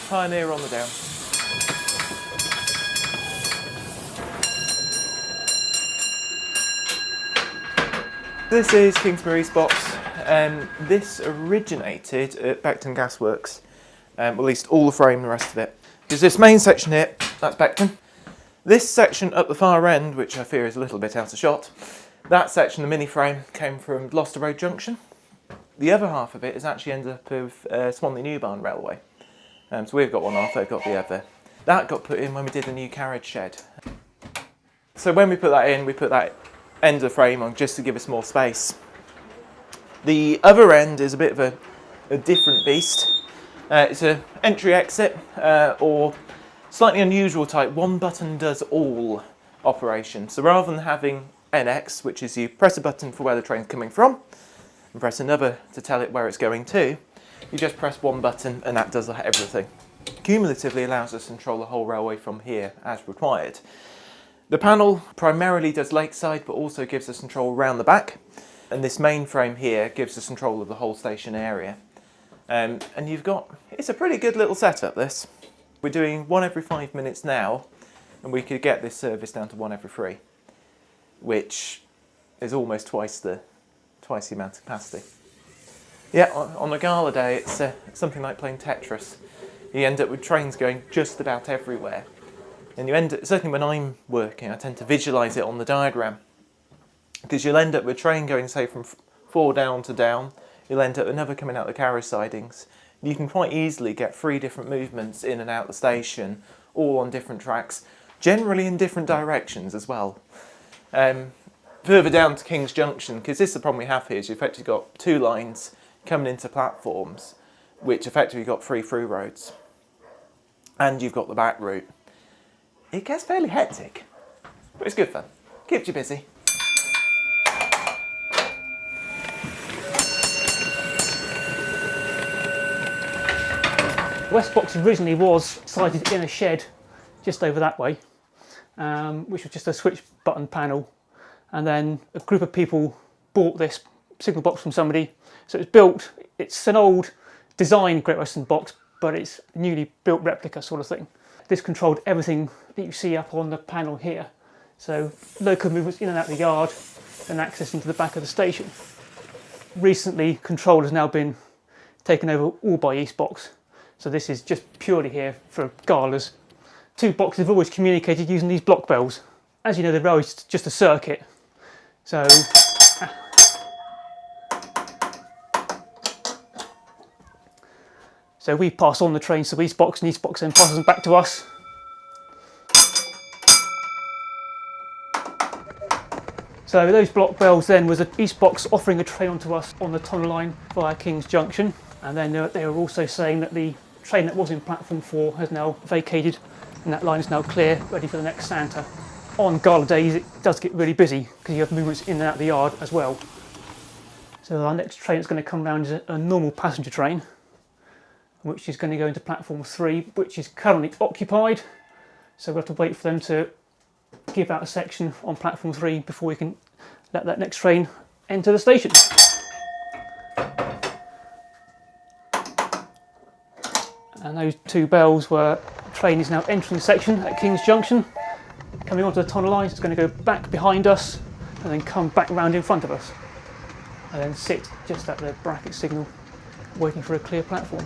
Pioneer on the down. This is Kingsmere East box. This originated at Beckton Gasworks, at least all the frame and the rest of it. There's this main section here, that's Beckton. This section up the far end, which I fear is a little bit out of shot, that section, the mini frame, came from Gloucester Road Junction. The other half of it has actually ended up with Swanley New Barn Railway. So we've got one half, they've got the other. That got put in when we did the new carriage shed. So when we put that in, we put that end of the frame on just to give us more space. The other end is a bit of a different beast. It's an entry-exit or slightly unusual type one button does all operation. So rather than having NX, which is you press a button for where the train's coming from and press another to tell it where it's going to, you just press one button and that does everything. Cumulatively allows us to control the whole railway from here as required. The panel primarily does lakeside but also gives us control around the back, and this main frame here gives us control of the whole station area. And you've got, it's a pretty good little setup this. We're doing 1 every 5 minutes now, and we could get this service down to 1 every 3, which is almost twice the amount of capacity. Yeah, on a gala day it's something like playing Tetris. You end up with trains going just about everywhere. And you end up, certainly when I'm working, I tend to visualise it on the diagram. Because you'll end up with a train going, say, from 4 down to down. You'll end up with another coming out the carriage sidings. You can quite easily get 3 different movements in and out the station, all on different tracks, generally in different directions as well. Further down to King's Junction, because this is the problem we have here, is you've effectively got 2 lines coming into platforms, which effectively got 3 through roads. And you've got the back route. It gets fairly hectic, but it's good fun. Keeps you busy. The West box originally was sited in a shed just over that way, which was just a switch button panel, and then a group of people bought this signal box from somebody. So it's built, it's an old design Great Western box, but it's a newly built replica sort of thing. This controlled everything that you see up on the panel here. So local movements in and out of the yard and access into the back of the station. Recently, control has now been taken over all by Eastbox. So this is just purely here for galas. 2 boxes have always communicated using these block bells. As you know, the railway is just a circuit. So we pass on the trains to Eastbox, and Eastbox then passes them back to us. So those block bells then was Eastbox offering a train onto us on the tunnel line via King's Junction. And then they were also saying that the train that was in platform 4 has now vacated, and that line is now clear, ready for the next Santa. On gala days it does get really busy because you have movements in and out of the yard as well. So our next train that's going to come round is a normal passenger train, which is going to go into platform 3, which is currently occupied. So we'll have to wait for them to give out a section on platform 3 before we can let that next train enter the station. And those 2 bells were, train is now entering the section at King's Junction, coming onto the tunnel line. It's going to go back behind us and then come back round in front of us, and then sit just at the bracket signal waiting for a clear platform.